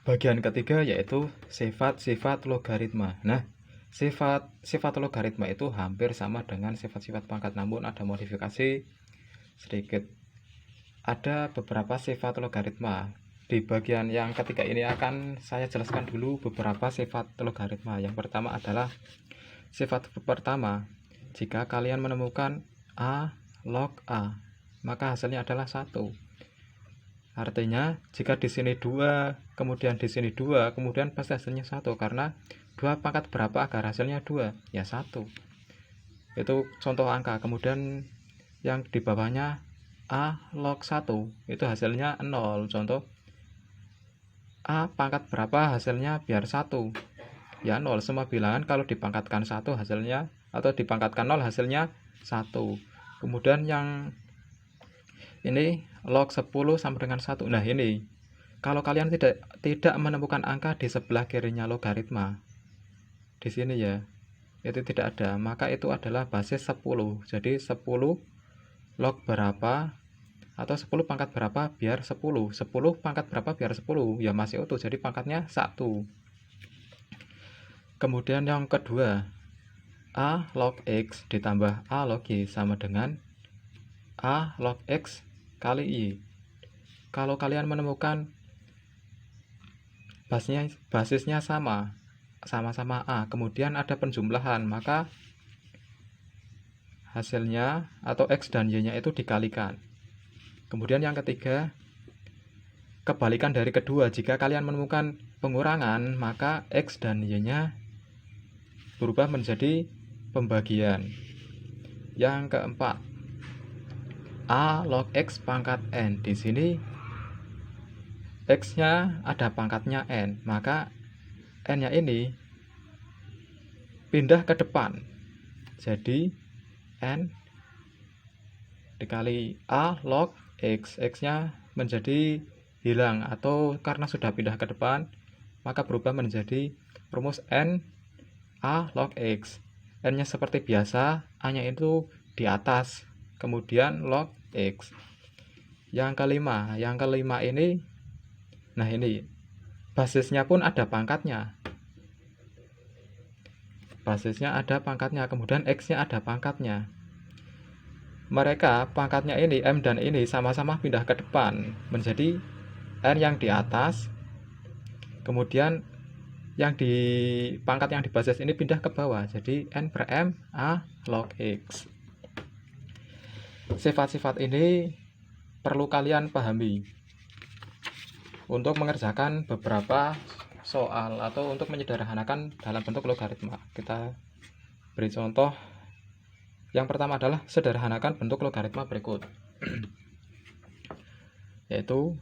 Bagian ketiga yaitu sifat-sifat logaritma. Nah, sifat logaritma itu hampir sama dengan sifat-sifat pangkat, namun ada modifikasi sedikit. Ada beberapa sifat logaritma. Di bagian yang ketiga ini akan saya jelaskan dulu beberapa sifat logaritma. Yang pertama adalah sifat pertama. Jika kalian menemukan A log A, maka hasilnya adalah 1. Artinya jika di sini 2, kemudian di sini 2, kemudian pasti hasilnya 1, karena 2 pangkat berapa agar hasilnya 2? Ya 1. Itu contoh angka. Kemudian yang di bawahnya A log 1, itu hasilnya 0. Contoh A pangkat berapa hasilnya biar 1? Ya 0. Semua bilangan kalau dipangkatkan 1 hasilnya, atau dipangkatkan 0 hasilnya 1. Kemudian yang ini log 10 sama dengan 1. Nah, ini kalau kalian tidak menemukan angka di sebelah kirinya logaritma, di sini ya, itu tidak ada, maka itu adalah basis 10. Jadi 10 log berapa, atau 10 pangkat berapa biar 10. 10 pangkat berapa biar 10, ya masih utuh, jadi pangkatnya 1. Kemudian yang kedua, A log X ditambah A log Y sama dengan A log X kali Y. Kalau kalian menemukan basisnya sama-sama A, kemudian ada penjumlahan, maka hasilnya atau X dan Y-nya itu dikalikan. Kemudian yang ketiga, kebalikan dari kedua. Jika kalian menemukan pengurangan, maka X dan Y-nya berubah menjadi pembagian. Yang keempat, A log X pangkat N. Di sini X-nya ada pangkatnya N, maka N-nya ini pindah ke depan. Jadi N dikali A log X. X-nya menjadi hilang, atau karena sudah pindah ke depan, maka berubah menjadi rumus N A log X. N-nya seperti biasa, A-nya itu di atas, kemudian log X. Yang kelima ini, nah ini basisnya pun ada pangkatnya. Basisnya ada pangkatnya, kemudian X-nya ada pangkatnya. Mereka pangkatnya ini, M dan ini sama-sama pindah ke depan menjadi N yang di atas, kemudian yang di pangkat yang di basis ini pindah ke bawah, jadi N per M A log X. Sifat-sifat ini perlu kalian pahami untuk mengerjakan beberapa soal atau untuk menyederhanakan dalam bentuk logaritma. Kita beri contoh. Yang pertama adalah sederhanakan bentuk logaritma berikut, yaitu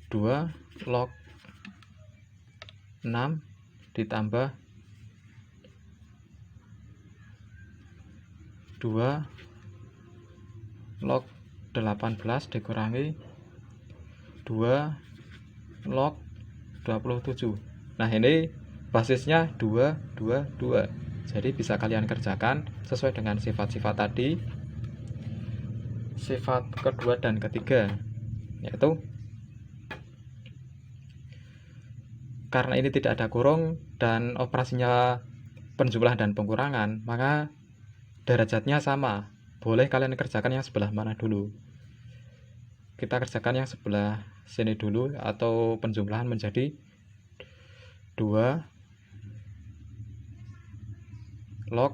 2 log 6 ditambah 2 log 18 dikurangi 2 log 27. Nah, ini basisnya 2, 2, 2. Jadi bisa kalian kerjakan sesuai dengan sifat-sifat tadi. Sifat kedua dan ketiga, yaitu karena ini tidak ada kurung dan operasinya penjumlahan dan pengurangan, maka derajatnya sama. Boleh kalian kerjakan yang sebelah mana dulu. Kita kerjakan yang sebelah sini dulu, atau penjumlahan menjadi 2 log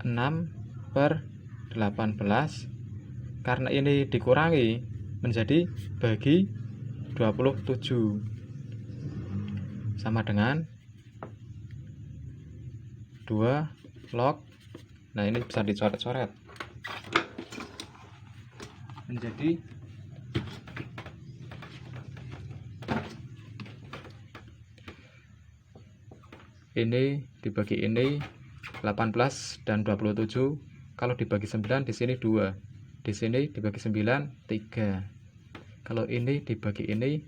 6 per 18. Karena ini dikurangi menjadi bagi 27 sama dengan 2 log, nah ini bisa dicoret-coret menjadi ini dibagi ini 18 dan 27. Kalau dibagi 9, di sini 2, di sini dibagi 9 3. Kalau ini dibagi ini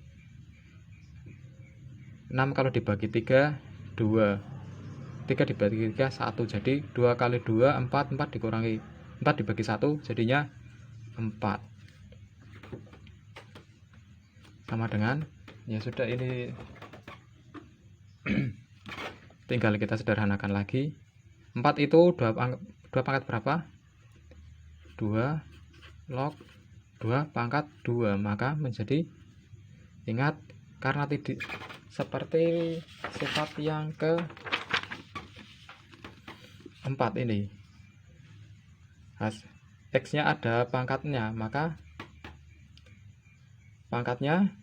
6, kalau dibagi 3 2, 3 dibagi 3 1. Jadi 2 kali 2 4, 4 dikurangi 4 dibagi 1 jadinya 4 sama dengan Ya sudah, ini tinggal kita sederhanakan lagi. 4 itu 2 pangkat berapa? 2 log 2 pangkat 2, maka menjadi, ingat, karena tidak seperti sifat yang ke 4 ini, X-nya ada pangkatnya, maka pangkatnya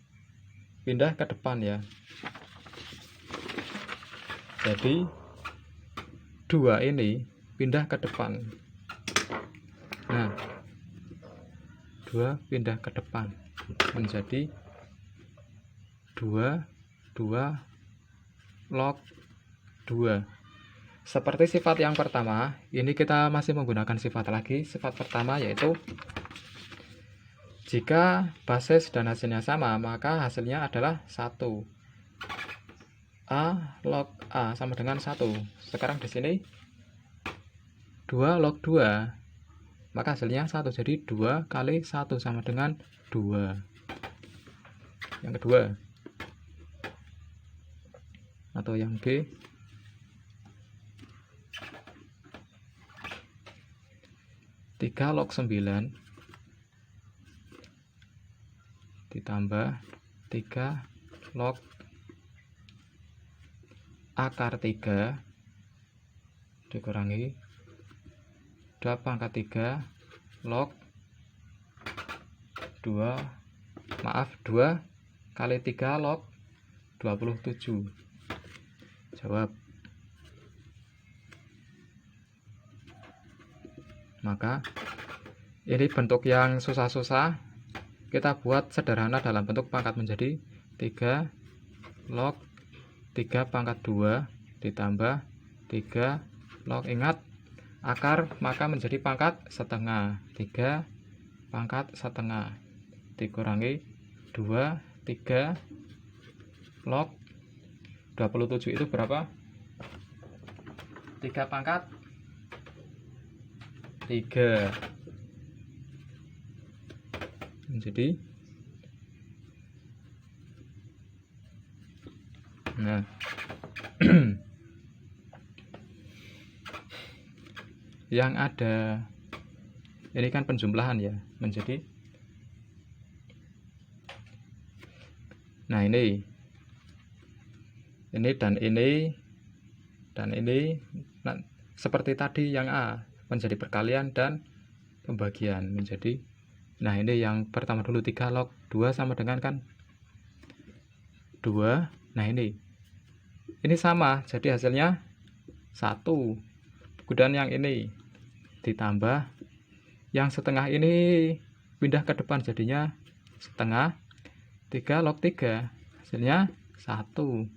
pindah ke depan ya. Jadi 2 ini pindah ke depan. Nah, 2 pindah ke depan menjadi 2 log 2. Seperti sifat yang pertama, ini kita masih menggunakan sifat lagi. Sifat pertama yaitu jika basis dan hasilnya sama, maka hasilnya adalah 1. A log A sama dengan 1. Sekarang di sini 2 log 2, maka hasilnya 1. Jadi 2 kali 1 sama dengan 2. Yang kedua, atau yang B, tiga log 9 ditambah 3 log akar 3 dikurangi 2 pangkat 3 log 2 kali 3 log 27. Jawab. Maka ini bentuk yang susah-susah kita buat sederhana dalam bentuk pangkat menjadi 3 log 3 pangkat 2 ditambah 3 log, ingat akar, maka menjadi pangkat setengah. 3 pangkat setengah dikurangi 3 log 27 itu berapa? 3 pangkat 3 menjadi, nah yang ada ini kan penjumlahan ya, menjadi, nah ini dan ini dan ini, nah, seperti tadi yang A menjadi perkalian dan pembagian menjadi, nah ini yang pertama dulu 3 log 2 sama dengan kan 2. Nah ini sama, jadi hasilnya 1. Kemudian yang ini ditambah yang setengah ini pindah ke depan jadinya setengah, 3 log 3 hasilnya 1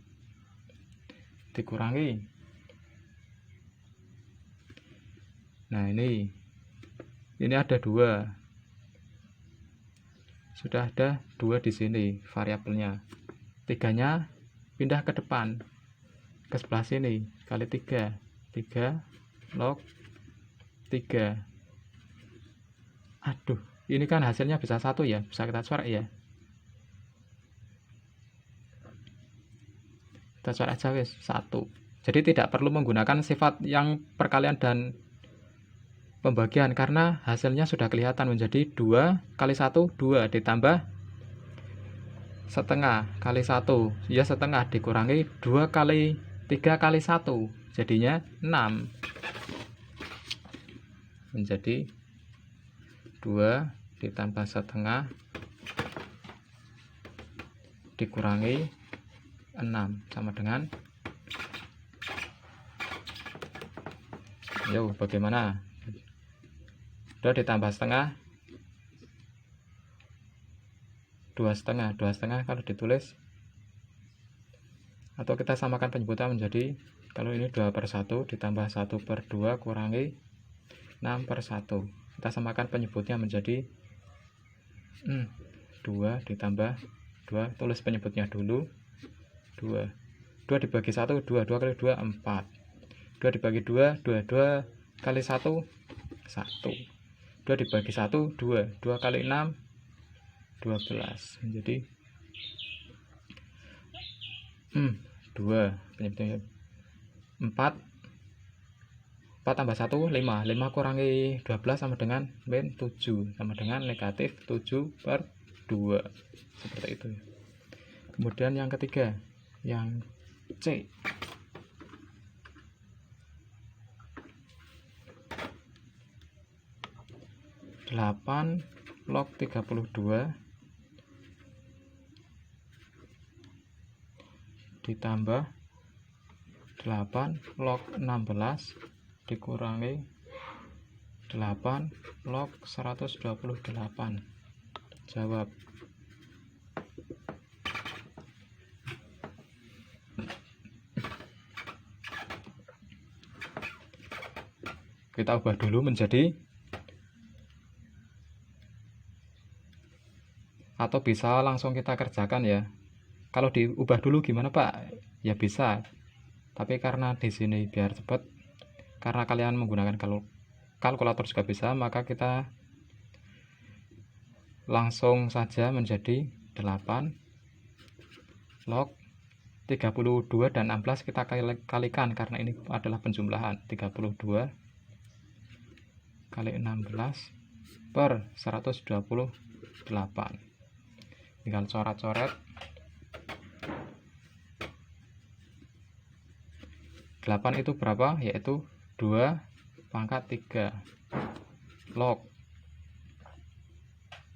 dikurangi, nah ini ada 2, sudah ada 2 di sini variabelnya, 3-nya pindah ke depan ke sebelah sini kali 3 log 3. Aduh, ini kan hasilnya bisa 1 ya, bisa kita coret ya, kita coret aja wis 1. Jadi tidak perlu menggunakan sifat yang perkalian dan pembagian karena hasilnya sudah kelihatan menjadi 2 kali 1 2 ditambah setengah kali 1 ya setengah dikurangi 2 kali 3 kali 1 jadinya 6 menjadi 2 ditambah setengah dikurangi 6 sama dengan, yuk bagaimana? 2 ditambah setengah 2 setengah kalau ditulis, atau kita samakan penyebutan menjadi, kalau ini 2/1 ditambah 1/2 kurangi 6/1, kita samakan penyebutnya menjadi 2 ditambah 2, tulis penyebutnya dulu 2 dibagi 1 2 kali 2 4, 2 dibagi 2 2 kali 1 1, 2 dibagi 1 2 kali 6 12 menjadi 2 penyebutnya 4 tambah 1 5 kurangi 12 sama dengan 7 sama dengan negatif 7/2 seperti itu. Kemudian yang ketiga, yang C, delapan log 32 ditambah 8 log 16 dikurangi 8 log 128. Jawab. Kita ubah dulu menjadi, atau bisa langsung kita kerjakan ya. Kalau diubah dulu gimana Pak? Ya bisa. Tapi karena di sini biar cepat, karena kalian menggunakan kalkulator juga bisa, maka kita langsung saja menjadi 8 log 32 dan 16 kita kalikan karena ini adalah penjumlahan. 32 kali 16 per 128. Tinggal coret-coret. 8 itu berapa? Yaitu 2 pangkat 3 log.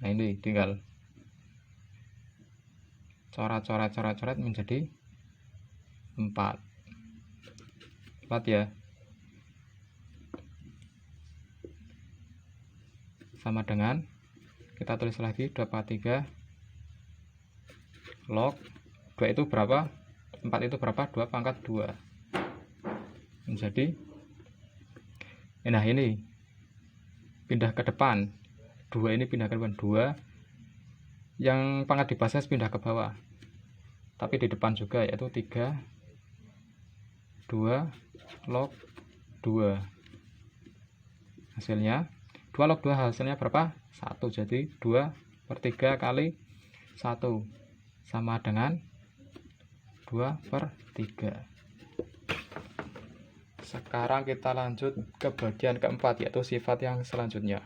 Nah ini tinggal coret menjadi 4. Lihat ya. Sama dengan, kita tulis lagi 2 pangkat 3 log 2 itu berapa? 4 itu berapa? 2 pangkat 2 menjadi, nah ini pindah ke depan, 2 ini pindah ke depan, 2 yang pangkat di basis pindah ke bawah, tapi di depan juga, yaitu 3 2 log 2. Hasilnya 2 log 2 hasilnya berapa? 1. Jadi 2/3 kali 1 sama dengan 2/3. Sekarang kita lanjut ke bagian keempat, yaitu sifat yang selanjutnya.